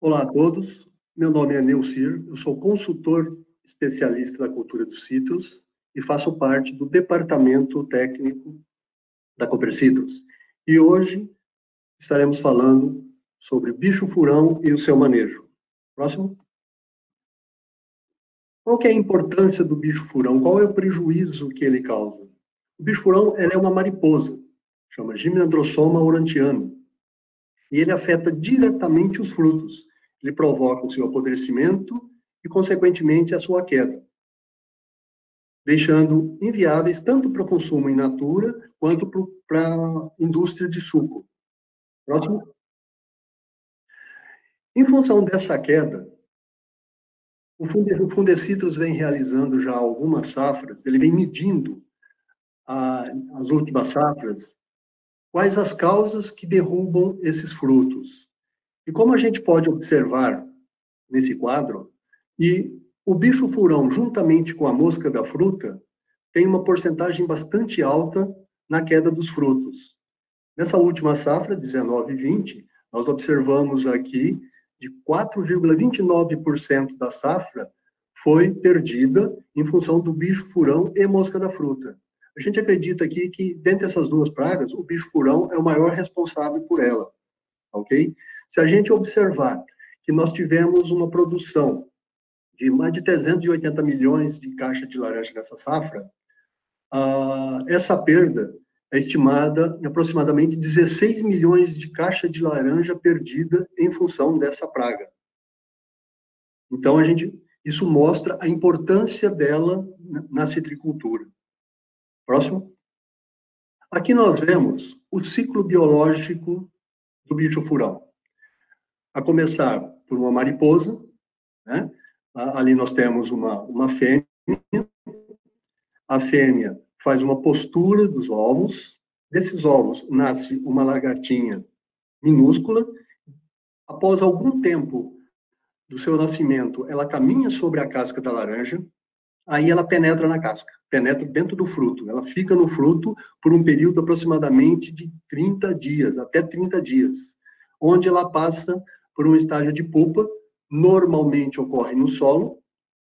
Olá a todos, meu nome é Neucir, eu sou consultor especialista da cultura dos citros e faço parte do departamento técnico da Cooper Citrus. E hoje estaremos falando sobre bicho-furão e o seu manejo. Próximo. Qual que é a importância do bicho-furão? Qual é o prejuízo que ele causa? O bicho-furão é uma mariposa, chama Gymnandrosoma aurantiano, e ele afeta diretamente os frutos. Ele provoca o seu apodrecimento e, consequentemente, a sua queda, deixando inviáveis tanto para o consumo in natura quanto para a indústria de suco. Próximo. Em função dessa queda, o Fundecitrus vem realizando já algumas safras, ele vem medindo as últimas safras, quais as causas que derrubam esses frutos. E como a gente pode observar nesse quadro, e o bicho-furão, juntamente com a mosca da fruta, tem uma porcentagem bastante alta na queda dos frutos. Nessa última safra, 19 e 20, nós observamos aqui de 4,29% da safra foi perdida em função do bicho-furão e mosca da fruta. A gente acredita aqui que, dentre essas duas pragas, o bicho-furão é o maior responsável por ela, ok? Se a gente observar que nós tivemos uma produção de mais de 380 milhões de caixas de laranja nessa safra, essa perda é estimada em aproximadamente 16 milhões de caixas de laranja perdida em função dessa praga. Então, isso mostra a importância dela na citricultura. Próximo. Aqui nós vemos o ciclo biológico do bicho-furão. A começar por uma mariposa, né? Ali nós temos uma fêmea. A fêmea faz uma postura dos ovos. Desses ovos nasce uma lagartinha minúscula. Após algum tempo do seu nascimento, ela caminha sobre a casca da laranja. Aí ela penetra na casca, penetra dentro do fruto. Ela fica no fruto por um período aproximadamente de 30 dias, até 30 dias, onde ela passa por um estágio de pupa, normalmente ocorre no solo,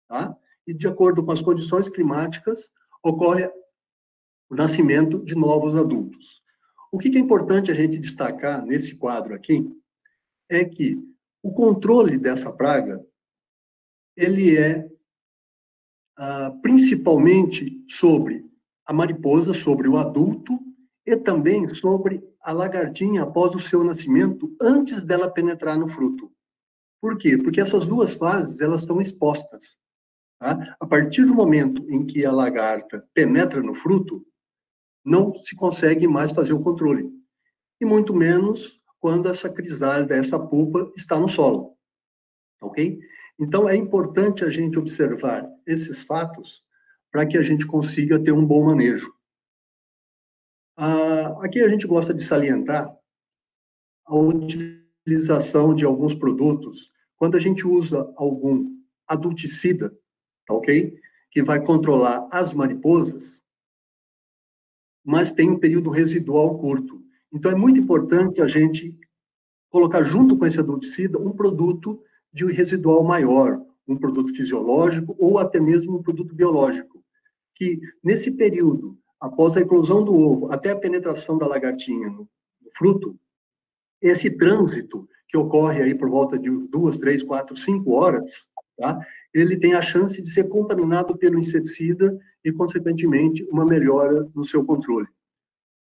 tá? E de acordo com as condições climáticas, ocorre o nascimento de novos adultos. O que é importante a gente destacar nesse quadro aqui é que o controle dessa praga, ele é principalmente sobre a mariposa, sobre o adulto e também sobre a lagartinha após o seu nascimento, antes dela penetrar no fruto. Por quê? Porque essas duas fases, elas estão expostas. Tá? A partir do momento em que a lagarta penetra no fruto, não se consegue mais fazer o controle. E muito menos quando essa crisálida, essa pupa, está no solo. Ok? Então, é importante a gente observar esses fatos para que a gente consiga ter um bom manejo. Aqui a gente gosta de salientar a utilização de alguns produtos quando a gente usa algum adulticida, tá ok? Que vai controlar as mariposas, mas tem um período residual curto. Então, é muito importante a gente colocar junto com esse adulticida um produto de residual maior, um produto fisiológico ou até mesmo um produto biológico, que nesse período, após a eclosão do ovo até a penetração da lagartinha no fruto, esse trânsito que ocorre aí por volta de 2, 3, 4, 5 horas, tá? Ele tem a chance de ser contaminado pelo inseticida e, consequentemente, uma melhora no seu controle.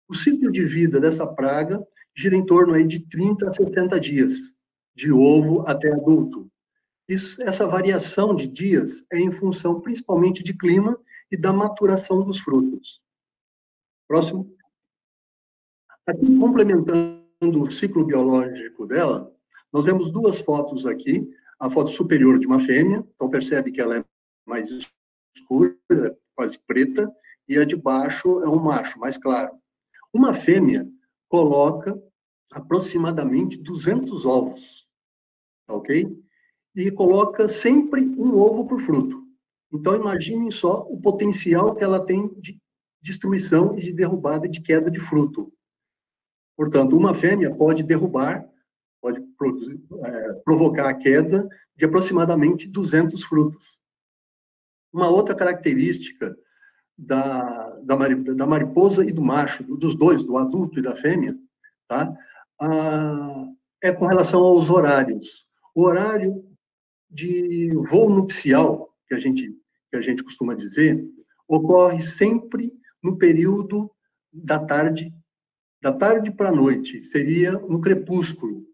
O ciclo de vida dessa praga gira em torno aí de 30 a 70 dias, de ovo até adulto. Essa variação de dias é em função principalmente de clima e da maturação dos frutos. Próximo. Aqui, complementando o ciclo biológico dela, nós vemos duas fotos aqui. A foto superior de uma fêmea, então percebe que ela é mais escura, quase preta, e a de baixo é um macho, mais claro. Uma fêmea coloca aproximadamente 200 ovos, ok? E coloca sempre um ovo por fruto. Então, imaginem só o potencial que ela tem de destruição e de derrubada e de queda de fruto. Portanto, uma fêmea pode derrubar pode provocar a queda de aproximadamente 200 frutos. Uma outra característica da mariposa e do macho, dos dois, do adulto e da fêmea, tá? É com relação aos horários. O horário de voo nupcial, que a gente costuma dizer, ocorre sempre no período da tarde para a noite, seria no crepúsculo,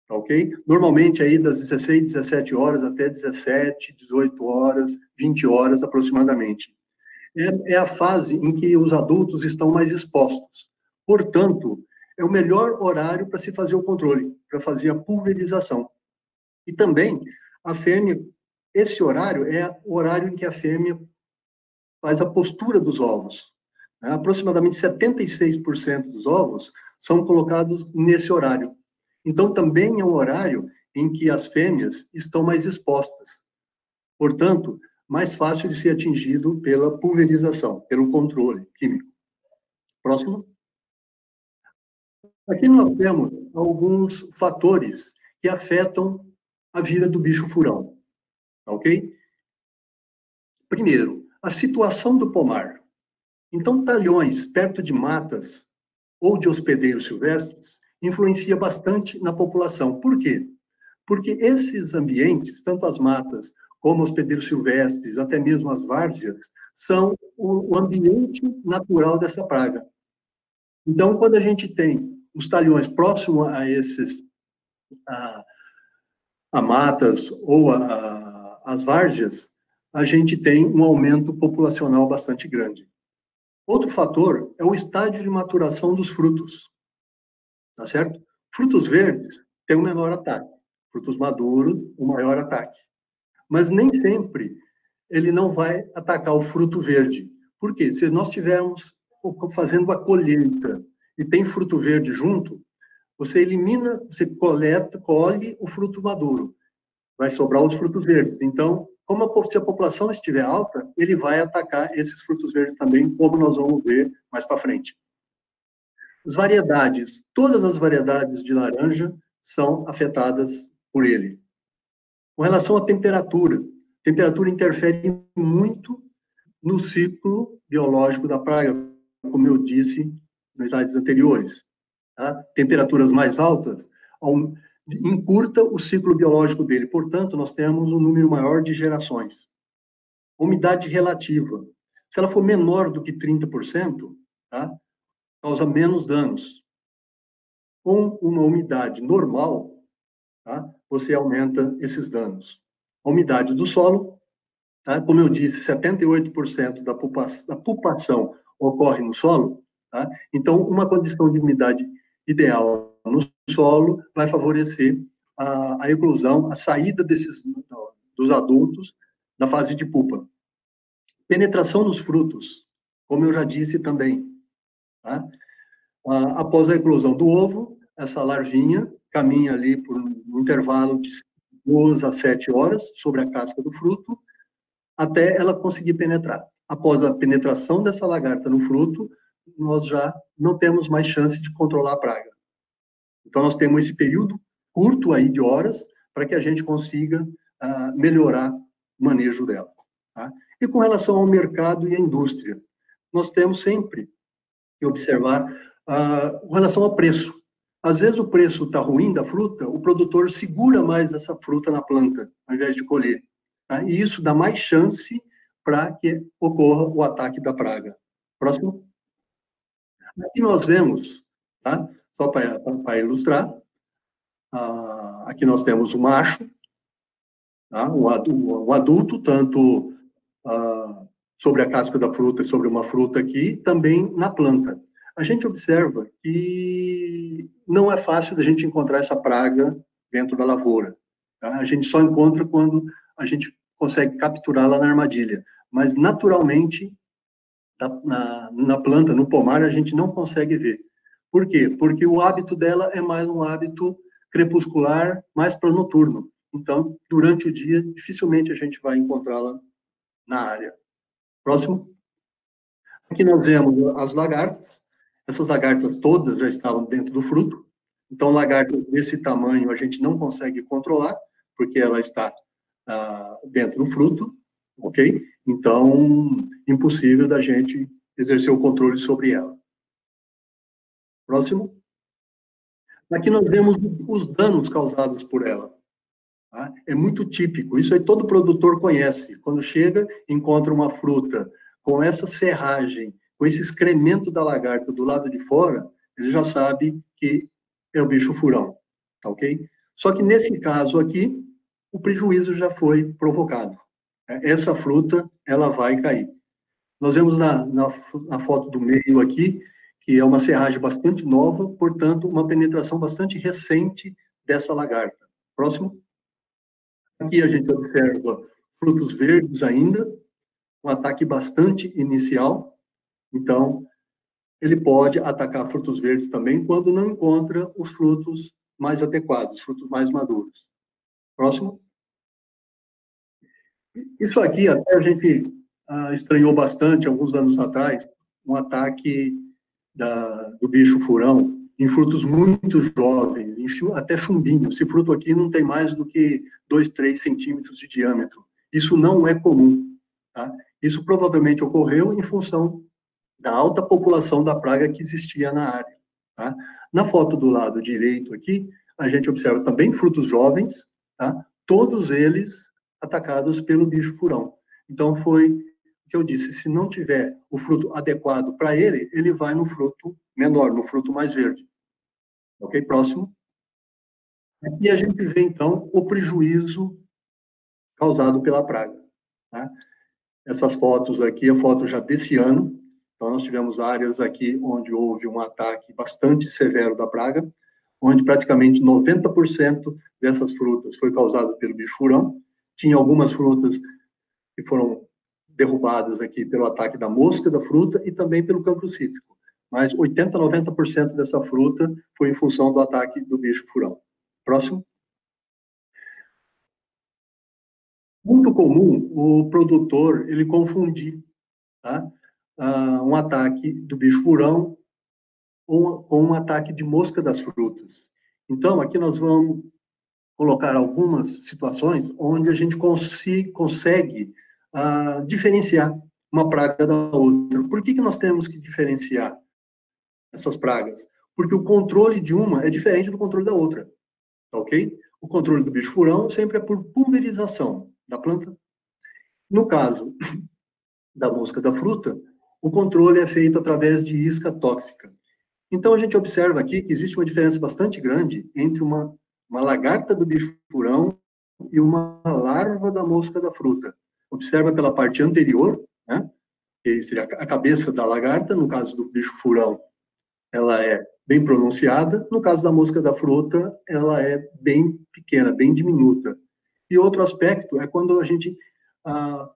tá ok? Normalmente aí das 16, 17 horas até 17, 18 horas, 20 horas aproximadamente. É a fase em que os adultos estão mais expostos. Portanto, é o melhor horário para se fazer o controle, para fazer a pulverização. E também, a fêmea, esse horário é o horário em que a fêmea faz a postura dos ovos. Aproximadamente 76% dos ovos são colocados nesse horário. Então, também é um horário em que as fêmeas estão mais expostas. Portanto, mais fácil de ser atingido pela pulverização, pelo controle químico. Próximo. Aqui nós temos alguns fatores que afetam a vida do bicho-furão, ok? Primeiro, a situação do pomar. Então, talhões perto de matas ou de hospedeiros silvestres influencia bastante na população. Por quê? Porque esses ambientes, tanto as matas como hospedeiros silvestres, até mesmo as várzeas, são o ambiente natural dessa praga. Então, quando a gente tem os talhões próximos a esses a matas ou as várzeas, a gente tem um aumento populacional bastante grande. Outro fator é o estágio de maturação dos frutos, tá certo? Frutos verdes têm um menor ataque, frutos maduros, um maior ataque. Mas nem sempre ele não vai atacar o fruto verde. Por quê? Se nós estivermos fazendo a colheita e tem fruto verde junto, você elimina, você colhe o fruto maduro. Vai sobrar os frutos verdes. Então, se a população estiver alta, ele vai atacar esses frutos verdes também, como nós vamos ver mais para frente. As variedades, todas as variedades de laranja são afetadas por ele. Com relação à temperatura, a temperatura interfere muito no ciclo biológico da praga, como eu disse nas slides anteriores. Tá? Temperaturas mais altas encurta o ciclo biológico dele, portanto, nós temos um número maior de gerações. Umidade relativa. Se ela for menor do que 30%, tá? Causa menos danos. Com uma umidade normal, tá? Você aumenta esses danos. A umidade do solo, tá? Como eu disse, 78% da pupação ocorre no solo, tá? Então, uma condição de umidade ideal no solo vai favorecer a eclosão, a saída dos adultos da fase de pupa. Penetração nos frutos, como eu já disse também, tá? Após a eclosão do ovo, essa larvinha caminha ali por um intervalo de 2 a 7 horas sobre a casca do fruto, até ela conseguir penetrar. Após a penetração dessa lagarta no fruto, nós já não temos mais chance de controlar a praga. Então, nós temos esse período curto aí de horas para que a gente consiga melhorar o manejo dela. Tá? E com relação ao mercado e à indústria, nós temos sempre que observar com relação ao preço. Às vezes o preço está ruim da fruta, o produtor segura mais essa fruta na planta, ao invés de colher. Tá? E isso dá mais chance para que ocorra o ataque da praga. Próximo. Aqui nós vemos, tá? Só para ilustrar, aqui nós temos o macho, tá? O adulto, tanto sobre a casca da fruta e sobre uma fruta aqui, também na planta. A gente observa que não é fácil da gente encontrar essa praga dentro da lavoura. Tá? A gente só encontra quando a gente consegue capturá-la na armadilha. Mas, naturalmente, na planta, no pomar, a gente não consegue ver. Por quê? Porque o hábito dela é mais um hábito crepuscular, mais para noturno. Então, durante o dia, dificilmente a gente vai encontrá-la na área. Próximo. Aqui nós vemos as lagartas. Essas lagartas todas já estavam dentro do fruto. Então, lagarta desse tamanho a gente não consegue controlar, porque ela está dentro do fruto, ok? Então, impossível da gente exercer o controle sobre ela. Próximo. Aqui nós vemos os danos causados por ela. Tá? É muito típico, isso aí todo produtor conhece. Quando chega, encontra uma fruta com essa serragem, com esse excremento da lagarta do lado de fora, ele já sabe que é o bicho furão, tá ok? Só que nesse caso aqui, o prejuízo já foi provocado. Essa fruta, ela vai cair. Nós vemos na foto do meio aqui, que é uma serragem bastante nova, portanto, uma penetração bastante recente dessa lagarta. Próximo. Aqui a gente observa frutos verdes ainda, um ataque bastante inicial. Então, ele pode atacar frutos verdes também quando não encontra os frutos mais adequados, frutos mais maduros. Próximo. Isso aqui até a gente estranhou bastante alguns anos atrás, um ataque do bicho furão em frutos muito jovens, até chumbinho. Esse fruto aqui não tem mais do que 2, 3 centímetros de diâmetro. Isso não é comum. Tá? Isso provavelmente ocorreu em função da alta população da praga que existia na área. Tá? Na foto do lado direito aqui, a gente observa também frutos jovens, tá? Todos eles atacados pelo bicho furão. Então, foi o que eu disse, se não tiver o fruto adequado para ele, ele vai no fruto menor, no fruto mais verde. Ok? Próximo. Aqui a gente vê, então, o prejuízo causado pela praga. Tá? Essas fotos aqui, a foto já desse ano. Então, nós tivemos áreas aqui onde houve um ataque bastante severo da praga, onde praticamente 90% dessas frutas foi causado pelo bicho furão. Tinha algumas frutas que foram derrubadas aqui pelo ataque da mosca da fruta e também pelo cancro cítrico. Mas 80, 90% dessa fruta foi em função do ataque do bicho furão. Próximo. Muito comum o produtor ele confundir, tá? Um ataque do bicho furão com um ataque de mosca das frutas. Então, aqui nós vamos colocar algumas situações onde a gente consegue diferenciar uma praga da outra. Por que nós temos que diferenciar essas pragas? Porque o controle de uma é diferente do controle da outra, tá ok? O controle do bicho furão sempre é por pulverização da planta. No caso da mosca da fruta, o controle é feito através de isca tóxica. Então, a gente observa aqui que existe uma diferença bastante grande entre uma lagarta do bicho furão e uma larva da mosca da fruta. Observa pela parte anterior, né, que seria a cabeça da lagarta, no caso do bicho furão, ela é bem pronunciada, no caso da mosca da fruta, ela é bem pequena, bem diminuta. E outro aspecto é quando a gente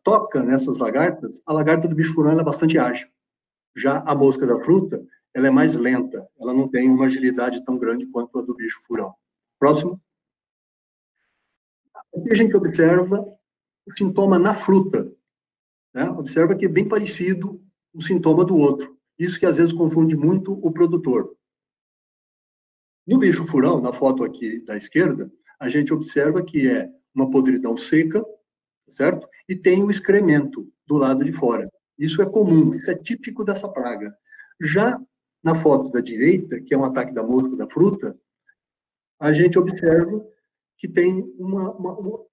toca nessas lagartas, a lagarta do bicho furão ela é bastante ágil. Já a mosca da fruta, ela é mais lenta, ela não tem uma agilidade tão grande quanto a do bicho furão. Próximo. Aqui a gente observa o sintoma na fruta. Né? Observa que é bem parecido um sintoma do outro. Isso que às vezes confunde muito o produtor. No bicho furão, na foto aqui da esquerda, a gente observa que é uma podridão seca, certo? E tem o excremento do lado de fora. Isso é comum, isso é típico dessa praga. Já na foto da direita, que é um ataque da mosca da fruta, a gente observa que tem uma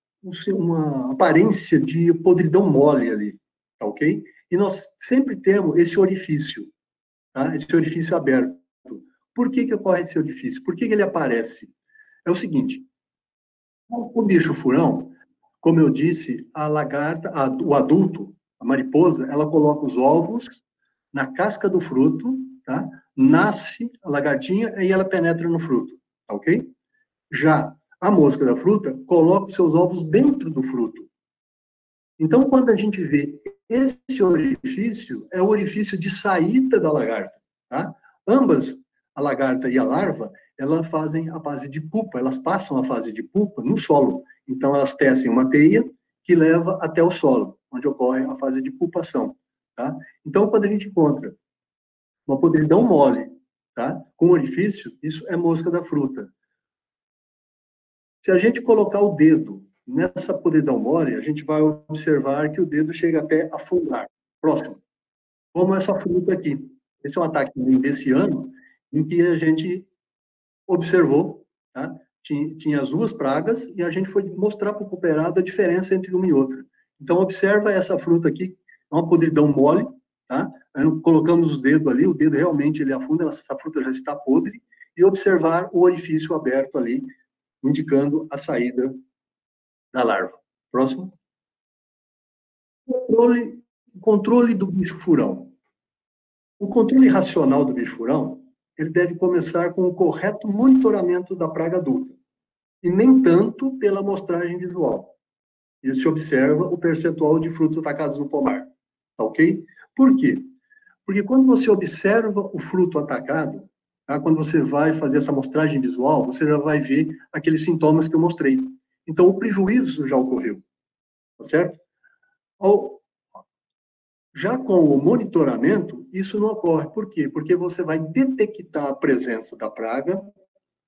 aparência de podridão mole ali, tá ok? E nós sempre temos esse orifício, tá? Esse orifício aberto. Por que ocorre esse orifício? Por que ele aparece? É o seguinte, o bicho furão, como eu disse, a lagarta, o adulto, a mariposa, ela coloca os ovos na casca do fruto, tá? Nasce a lagartinha e ela penetra no fruto, tá ok? Já a mosca da fruta coloca os seus ovos dentro do fruto. Então, quando a gente vê esse orifício, é o orifício de saída da lagarta, tá? Ambas, a lagarta e a larva, elas fazem a fase de pupa, elas passam a fase de pupa no solo. Então, elas tecem uma teia que leva até o solo, onde ocorre a fase de pupação, tá? Então, quando a gente encontra uma podridão mole, tá? Com orifício, isso é mosca da fruta. Se a gente colocar o dedo nessa podridão mole, a gente vai observar que o dedo chega até a afundar. Próximo. Como essa fruta aqui. Esse é um ataque desse ano, em que a gente observou, tá? Tinha as duas pragas, e a gente foi mostrar para o cooperado a diferença entre uma e outra. Então, observa essa fruta aqui, é uma podridão mole, tá? Aí colocamos os dedos ali, o dedo realmente ele afunda, essa fruta já está podre, e observar o orifício aberto ali, indicando a saída da larva. Próximo. Controle do bicho-furão. O controle racional do bicho-furão, ele deve começar com o correto monitoramento da praga adulta, e nem tanto pela amostragem visual. E se observa o percentual de frutos atacados no pomar. Tá ok? Por quê? Porque quando você observa o fruto atacado, tá? Quando você vai fazer essa amostragem visual, você já vai ver aqueles sintomas que eu mostrei. Então, o prejuízo já ocorreu. Tá certo? Já com o monitoramento, isso não ocorre. Por quê? Porque você vai detectar a presença da praga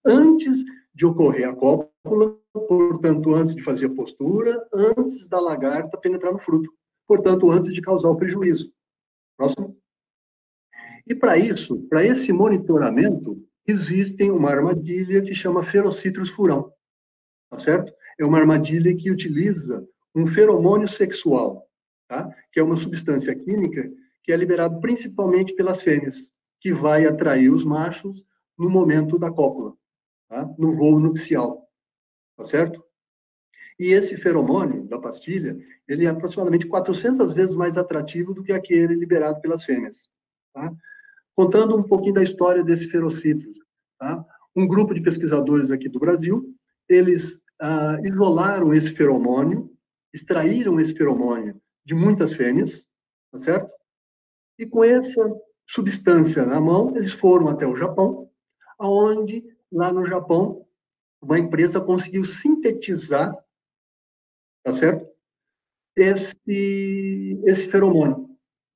antes de ocorrer a cópula, portanto, antes de fazer a postura, antes da lagarta penetrar no fruto, portanto, antes de causar o prejuízo. Próximo. E para isso, para esse monitoramento, existe uma armadilha que chama Ferocitrus furão, tá certo? É uma armadilha que utiliza um feromônio sexual, tá? Que é uma substância química que é liberada principalmente pelas fêmeas, que vai atrair os machos no momento da cópula, tá? No voo nupcial, tá certo? E esse feromônio da pastilha, ele é aproximadamente 400 vezes mais atrativo do que aquele liberado pelas fêmeas, tá? Contando um pouquinho da história desse Ferocitrus, tá? Um grupo de pesquisadores aqui do Brasil, eles isolaram esse feromônio, extraíram esse feromônio de muitas fêmeas, tá certo? E com essa substância na mão, eles foram até o Japão, aonde lá no Japão uma empresa conseguiu sintetizar, tá certo? Esse feromônio,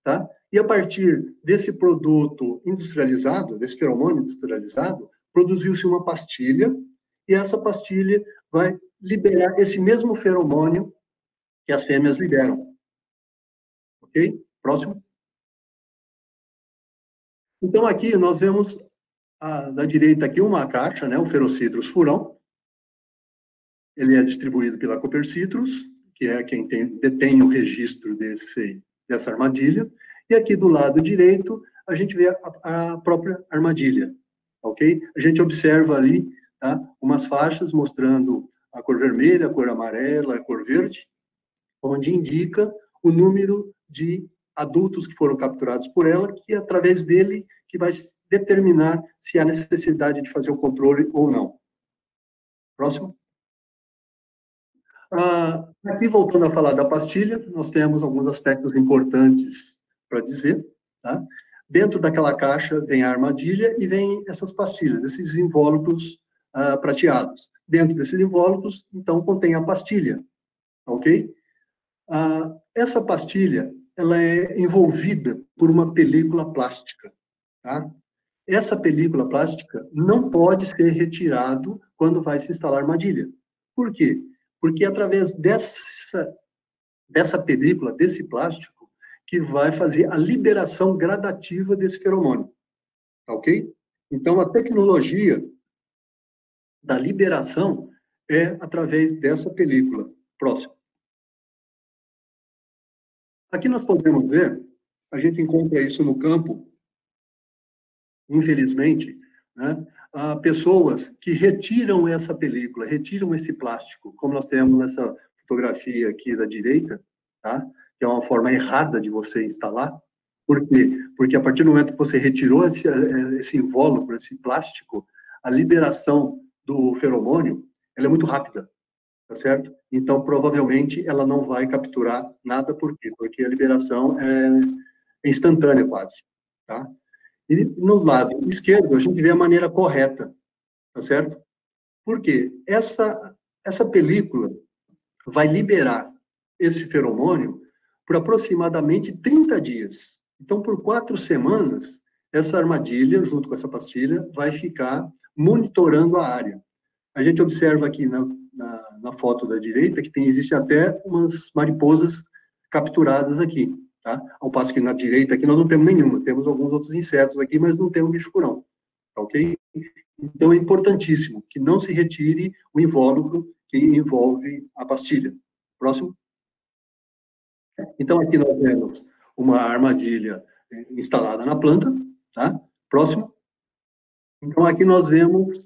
tá? E a partir desse produto industrializado, desse feromônio industrializado, produziu-se uma pastilha, e essa pastilha vai liberar esse mesmo feromônio que as fêmeas liberam. Ok? Próximo. Então, aqui nós vemos, da direita aqui, uma caixa, né, o Ferocitrus furão. Ele é distribuído pela Cooper Citrus, que é quem detém o registro dessa armadilha. E aqui do lado direito, a gente vê a própria armadilha, ok? A gente observa ali, tá, umas faixas mostrando a cor vermelha, a cor amarela, a cor verde, onde indica o número de adultos que foram capturados por ela, que é através dele que vai determinar se há necessidade de fazer o controle ou não. Próximo. Aqui, voltando a falar da pastilha, nós temos alguns aspectos importantes para dizer, tá? Dentro daquela caixa vem a armadilha e vem essas pastilhas, esses invólucros prateados. Dentro desses invólucros, então, contém a pastilha, ok? Essa pastilha, ela é envolvida por uma película plástica, tá? Essa película plástica não pode ser retirado quando vai se instalar armadilha. Por quê? Porque é através dessa película, desse plástico, que vai fazer a liberação gradativa desse feromônio, ok? Então, a tecnologia da liberação é através dessa película. Próximo. Aqui nós podemos ver, a gente encontra isso no campo, infelizmente, né? Pessoas que retiram essa película, retiram esse plástico, como nós temos nessa fotografia aqui da direita, tá? Que é uma forma errada de você instalar. Por quê? Porque a partir do momento que você retirou esse invólucro, esse plástico, a liberação do feromônio, ela é muito rápida, tá certo? Então, provavelmente, ela não vai capturar nada. Por quê? Porque a liberação é instantânea quase, tá? E no lado esquerdo, a gente vê a maneira correta, tá certo? Por quê? Essa película vai liberar esse feromônio por aproximadamente 30 dias. Então, por 4 semanas, essa armadilha, junto com essa pastilha, vai ficar monitorando a área. A gente observa aqui na foto da direita que existe até umas mariposas capturadas aqui, tá? Ao passo que na direita aqui nós não temos nenhuma, temos alguns outros insetos aqui, mas não temos bicho-furão, tá ok? Então é importantíssimo que não se retire o invólucro que envolve a pastilha. Próximo. Então aqui nós temos uma armadilha instalada na planta, tá? Próximo. Então aqui nós vemos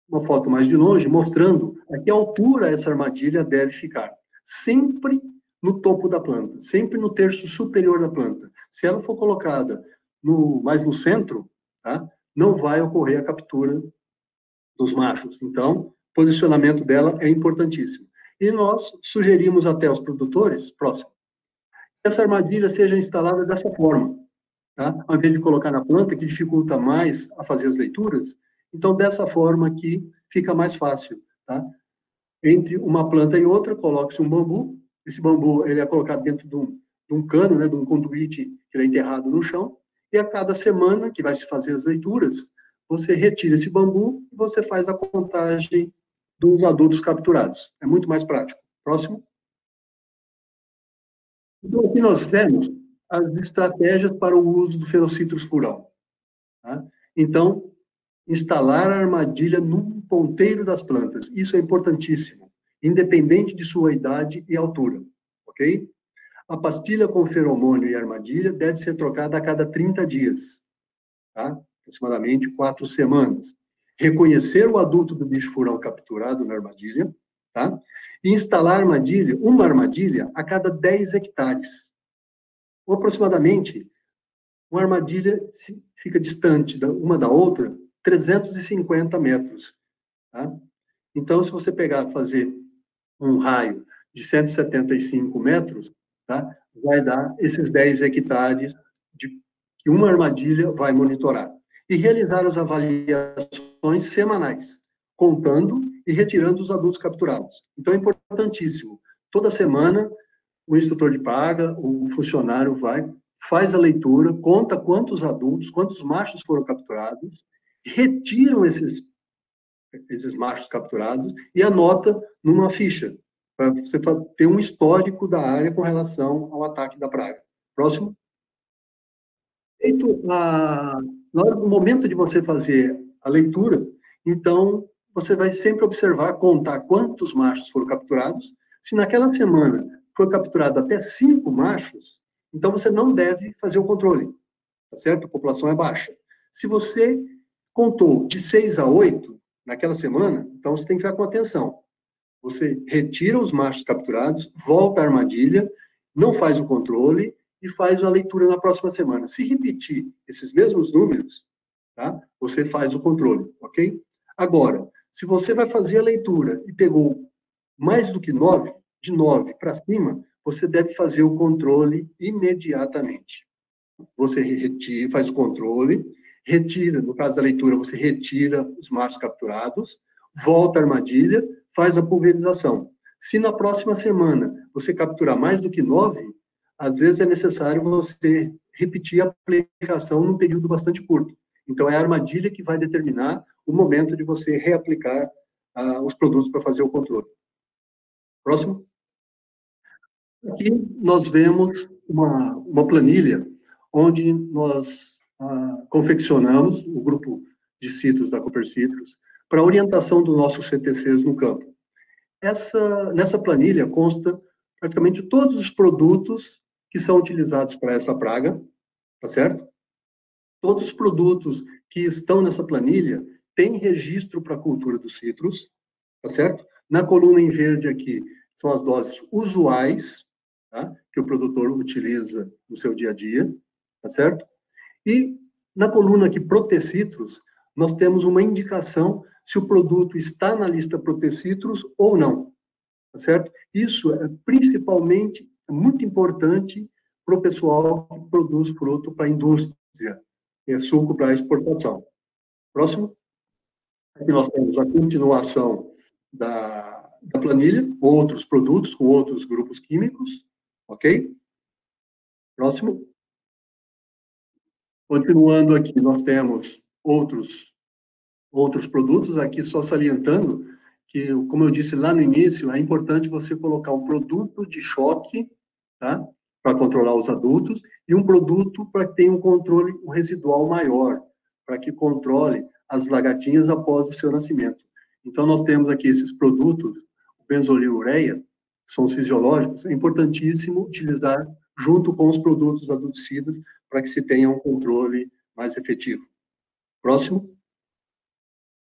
uma foto mais de longe, mostrando a que altura essa armadilha deve ficar. Sempre no topo da planta, sempre no terço superior da planta. Se ela for colocada mais no centro, tá? Não vai ocorrer a captura dos machos. Então, o posicionamento dela é importantíssimo. E nós sugerimos até aos produtores, próximo, que essa armadilha seja instalada dessa forma, tá? Ao invés de colocar na planta, que dificulta mais a fazer as leituras, então, dessa forma aqui, fica mais fácil, tá? Entre uma planta e outra, coloque-se um bambu. Esse bambu, ele é colocado dentro de um cano, né, de um conduíte que ele é enterrado no chão, e a cada semana que vai se fazer as leituras, você retira esse bambu e você faz a contagem dos adultos capturados. É muito mais prático. Próximo. Então, aqui nós temos as estratégias para o uso do Ferocitrus furão. Tá? Então, instalar a armadilha no ponteiro das plantas. Isso é importantíssimo, independente de sua idade e altura, ok? A pastilha com feromônio e armadilha deve ser trocada a cada 30 dias, tá? Aproximadamente 4 semanas. Reconhecer o adulto do bicho-furão capturado na armadilha, tá? E instalar armadilha, uma armadilha a cada 10 hectares. Ou aproximadamente, uma armadilha fica distante uma da outra 350 metros. Tá? Então, se você fazer um raio de 175 metros, tá? Vai dar esses 10 hectares que uma armadilha vai monitorar. E realizar as avaliações semanais, contando e retirando os adultos capturados. Então, é importantíssimo. Toda semana, o instrutor de praga, o funcionário faz a leitura, conta quantos adultos, quantos machos foram capturados, retiram esses machos capturados e anota numa ficha, para você ter um histórico da área com relação ao ataque da praga. Próximo. No momento de você fazer a leitura, então, você vai sempre observar, contar quantos machos foram capturados. Se naquela semana foi capturado até 5 machos, então você não deve fazer o controle, tá certo? A população é baixa. Se você contou de 6 a 8 naquela semana, então você tem que ficar com atenção. Você retira os machos capturados, volta à armadilha, não faz o controle e faz a leitura na próxima semana. Se repetir esses mesmos números, tá? Você faz o controle, ok? Agora, se você vai fazer a leitura e pegou mais do que 9, de 9 para cima, você deve fazer o controle imediatamente. Você retira, faz o controle, retira, no caso da leitura, você retira os machos capturados, volta à armadilha, faz a pulverização. Se na próxima semana você capturar mais do que 9, às vezes é necessário você repetir a aplicação num período bastante curto. Então, é a armadilha que vai determinar o momento de você reaplicar os produtos para fazer o controle. Próximo. Aqui nós vemos uma planilha onde nós confeccionamos o grupo de citros da Cooper Citrus para orientação dos nossos CTCs no campo. Nessa planilha consta praticamente todos os produtos que são utilizados para essa praga, tá certo? Todos os produtos que estão nessa planilha têm registro para a cultura dos citros, tá certo? Na coluna em verde aqui são as doses usuais, tá? Que o produtor utiliza no seu dia a dia, tá certo? E na coluna aqui Protecitrus, nós temos uma indicação se o produto está na lista Protecitrus ou não, tá certo? Isso é principalmente muito importante para o pessoal que produz fruto para a indústria, que é suco para exportação. Próximo. Aqui nós temos a continuação da planilha, outros produtos com outros grupos químicos, ok? Próximo. Continuando aqui, nós temos outros produtos, aqui só salientando que, como eu disse lá no início, é importante você colocar um produto de choque, tá? Para controlar os adultos, e um produto para que tenha um controle residual maior, para que controle as lagartinhas após o seu nascimento. Então, nós temos aqui esses produtos, o benzoliureia, que são fisiológicos, é importantíssimo utilizar junto com os produtos adulticidas para que se tenha um controle mais efetivo. Próximo.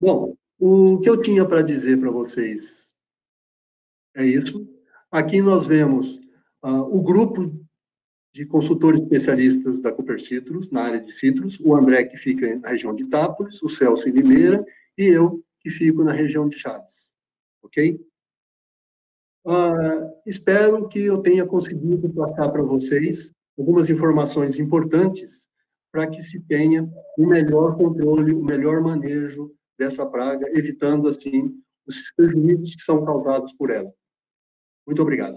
Bom, o que eu tinha para dizer para vocês é isso. Aqui nós vemos o grupo de consultores especialistas da Cooper Citrus, na área de citros, o André, que fica na região de Itápolis, o Celso em Limeira, e eu, que fico na região de Chaves. Ok? Espero que eu tenha conseguido passar para vocês algumas informações importantes para que se tenha um melhor controle, um melhor manejo dessa praga, evitando, assim, os prejuízos que são causados por ela. Muito obrigado.